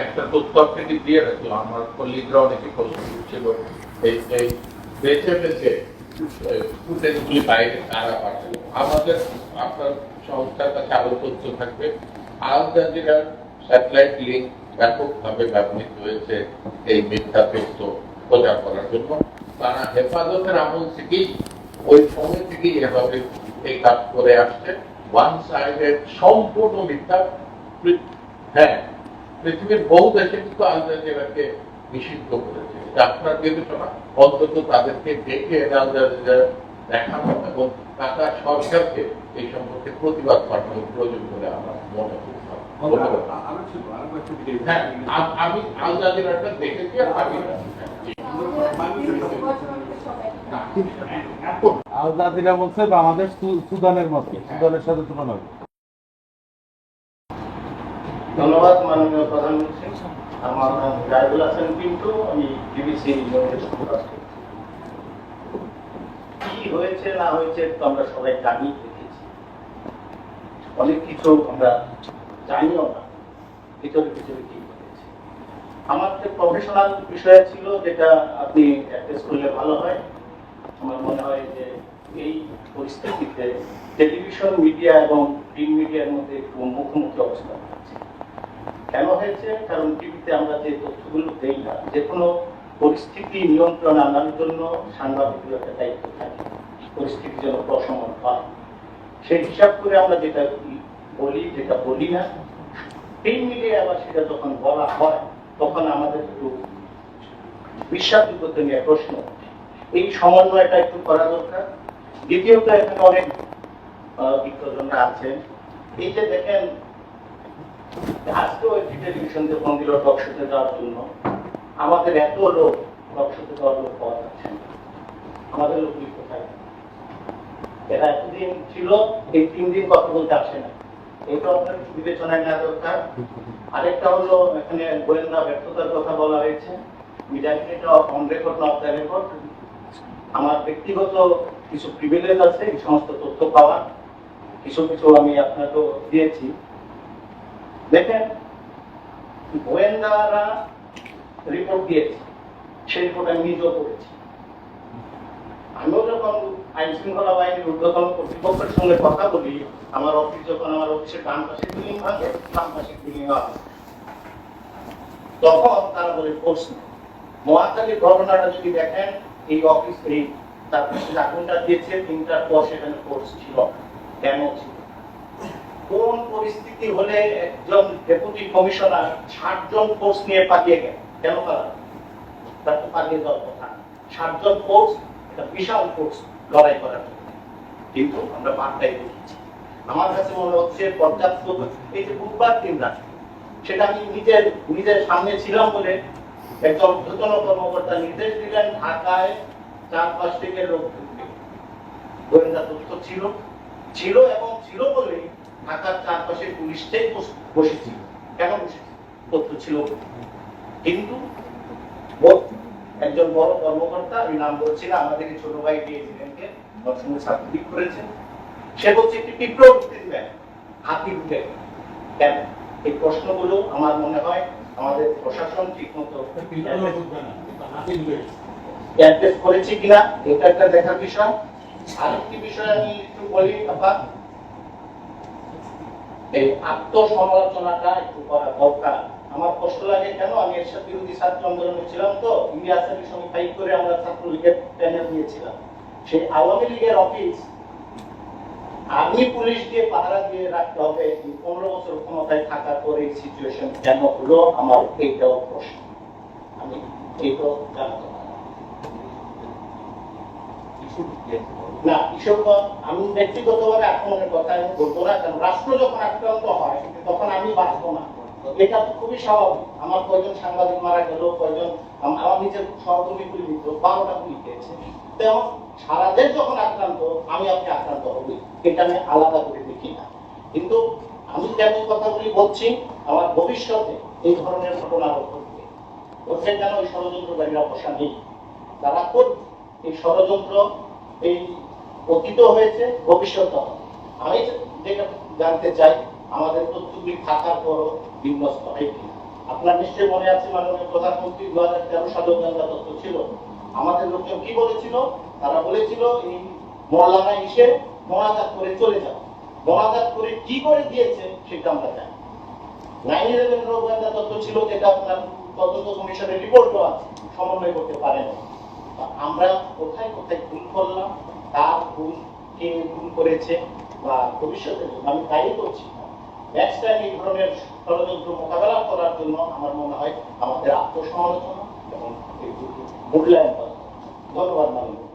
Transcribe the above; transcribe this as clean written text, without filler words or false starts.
একটা তথ্য আপনাকে দিয়ে রাখলো, আমার কলিগরা অনেকে প্রশ্ন ছিল এই বেছে বেছে ফুটেজগুলি বাইরে তারা পাঠালো। আমাদের আপনার সংস্থার কাছে আরো তথ্য থাকবে। আল জাজিরার স্যাটেলাইট লিঙ্ক ব্যাপকভাবে ব্যবহৃত হয়েছে এই মিথ্যা তথ্য প্রচার করার জন্য। তারা হেফাজতের আমল থেকেই, ওই সময় থেকেই এভাবে এই কাজ করে আসছে। ওয়ান সাইডের সম্পূর্ণ মিথ্যা। হ্যাঁ, পৃথিবীর বহু দেশে কিন্তু আল জাজিরাকে নিষিদ্ধ করেছে। আপনার বিবেচনা অন্তত তাদেরকে ডেকে আল জাজিরা দেখানো এবং কাতার সরকারকে এই সম্পর্কে প্রতিবাদ পাঠানোর প্রয়োজন বলে আমরা মনে করি। হ্যাঁ, আমি আল জাজিরাটা দেখেছি। আল জাজিরা বলছে বাংলাদেশ সুদানের মতো, সুদানের সাথে তুলনা। ধন্যবাদ মাননীয় প্রধানমন্ত্রী। আমার নাম জাহিদুল হাসান পিন্টু, আমি বিবিসি কি হয়েছে না হয়েছে তো আমরা সবাই জানি, দেখেছি অনেক কিছু, আমরা জানিও না ভিতরে ভিতরে কি হয়েছে। আমার যে প্রফেশনাল বিষয় ছিল যেটা আপনি অ্যাড্রেস করলে ভালো হয়। আমার মনে হয় যে এই পরিস্থিতিতে টেলিভিশন মিডিয়া এবং প্রিন্ট মিডিয়ার মধ্যে একটু মুখোমুখি অবস্থা হচ্ছে। কেন হয়েছে? কারণ টিভিতে আমরা যে তথ্যগুলো দেই না, যে কোনো পরিস্থিতি নিয়ন্ত্রণ আনার জন্য সাংবাদিকদের একটা দায়িত্ব থাকে, পরিস্থিতি যেন প্রশমন হয় সেই হিসাব করে আমরা যেটা বলি, যেটা বলি না। প্রিন্ট মিডিয়া আবার সেটা যখন বলা হয় তখন আমাদের একটু বিশ্বাসযোগ্যতা নিয়ে প্রশ্ন, এই সমন্বয়টা একটু করা দরকার। দ্বিতীয়ত, এখানে অনেক বিজ্ঞজনরা আছেন। এই যে দেখেন, আজকেও একটি টেলিভিশন যে বন্দিল টকশোতে যাওয়ার জন্য আমাদের এত লোক টকশোতে যাওয়ার লোক পাওয়া যাচ্ছে না। আমাদের লোকগুলি কোথায়? এরা এতদিন ছিল, এই 3 দিন কথা বলতে আসে না। এটা আপনার বিবেচনায় নেওয়া দরকার। আরেকটা হলো, এখানে গোয়েন্দা ব্যর্থতার কথা বলা হয়েছে। Media on record, not the record. আমার ব্যক্তিগত কিছু প্রিভিলেজ আছে এই সমস্ত তথ্য পাওয়ার, কিছু কিছু আমি আপনাকে দিয়েছি। দেখেন, গোয়েন্দারা রিপোর্ট দিয়েছে, সেই রিপোর্ট আমি নিজেও করেছি। আমিও যখন আইন শৃঙ্খলা বাহিনীর ঊর্ধ্বতন কর্তৃপক্ষের সঙ্গে কথা বলি, আমার অফিস যখন আমার অফিসের ডান পাশে বিল্ডিং ভাঙে, বাম পাশে বিল্ডিং ভাঙে, তখন তারা বলে ফোর্স নেই। মহাখালীর ঘটনাটা যদি দেখেন, এই অফিস এই তার পিছনে আগুনটা দিয়েছে, 3টার পর সেখানে ফোর্স ছিল। কেন ছিল? কোন পরিস্থিতি হলে একজন ডেপুটি কমিশনার 60 জন ফোর্স নিয়ে পালিয়ে গেল? কেন পালালো? তার তো পালিয়ে যাওয়ার কথা। 60 জন ফোর্স, একটা বিশাল ফোর্স লড়াই করার জন্য। কিন্তু আমরা বার্তায় দেখেছি। আমার কাছে মনে হচ্ছে পর্যাপ্ত, এই যে বুধবার দিন রাত, সেটা আমি নিজের সামনে ছিলাম বলে একজন ঊর্ধ্বতন কর্মকর্তা নির্দেশ দিলেন ঢাকায় 4-5 থেকে লোক ঢুকবে। গোয়েন্দা তথ্য ছিল এবং ছিল বলেই ঢাকার চারপাশে পুলিশটাই বসেছিল। কেন বসেছিল? তথ্য ছিল। কিন্তু একজন বড় কর্মকর্তা, আমি নাম বলছি না, আমাদের ছোট ভাই ডিএসিএনকে আমার সঙ্গে ছাত্রলীগ করেছেন, সে বলছে একটি তীব্র উঠতে দিবেন, হাতি উঠে। কেন? এই প্রশ্নগুলো আমার মনে হয় আমাদের প্রশাসন ঠিক মতো অ্যাড্রেস করেছে কিনা, এটা একটা দেখার বিষয়। আরেকটি বিষয় আমি একটু বলি, আবার এই আত্মসমালোচনাটা একটু করা দরকার। আমার কষ্ট লাগে কেন, আমি এরশাদ বিরোধী ছাত্র আন্দোলনে ছিলাম, তো ইলিয়াসের সঙ্গে ফাইট করে আমরা ছাত্রলীগের প্যানেল দিয়েছিলাম। সেই আওয়ামী লীগের অফিস আর্মি পুলিশ দিয়ে পাহারা দিয়ে রাখতে হবে 15 বছর ক্ষমতায় থাকার পরে এই সিচুয়েশন কেন হলো, আমার এইটাও প্রশ্ন। আমি এইটাও জানতে না, আমি ব্যক্তিগতভাবে আক্রমণের কথা আমি বলবো না, কারণ রাষ্ট্র যখন আক্রান্ত হয় তখন আমি বাঁচবো না। এটা তো খুবই স্বাভাবিক। আমার কয়জন সাংবাদিক মারা গেল, কয়জন আমার নিজের সহকর্মী গুলি দিত, 12টা গুলি খেয়েছে। তেমন সারা দেশ যখন আক্রান্ত, আমি আপনি আক্রান্ত হবো, এটা আমি আলাদা করে দেখি না। কিন্তু আমি যেমন কথাগুলি বলছি, আমার ভবিষ্যতে এই ধরনের ঘটনা ঘটবে, ঘটছে যেন ওই ষড়যন্ত্রকারীরা বসা নেই। তারা করবে এই ষড়যন্ত্র, এই অতীত হয়েছে, ভবিষ্যৎ। আমি যেটা জানতে চাই, আমাদের তথ্যগুলি থাকার পরও বিন্যস্ত হয় কিনা। আপনার নিশ্চয়ই মনে আছে মাননীয় প্রধানমন্ত্রী 2013 সালে গোয়েন্দা তথ্য ছিল। আমাদের লোকজন কি বলেছিল? তারা বলেছিল এই মৌলানা এসে মোনাজাত করে চলে যাও। মোনাজাত করে কি করে দিয়েছে সেটা আমরা জানি। 9/11 গোয়েন্দা তথ্য ছিল, যেটা আপনার তদন্ত কমিশনের রিপোর্টও আছে, সমন্বয় করতে পারেন। আমরা কোথায় কোথায় ভুল করলাম, কার ভুল, কে ভুল করেছে, বা ভবিষ্যতে আমি তাই করছি নেক্সট টাইম এই ধরনের ষড়যন্ত্র মোকাবেলা করার জন্য আমার মনে হয় আমাদের আত্মসমালোচনা এবং মূল্যায়ন করা। ধন্যবাদ মাননীয়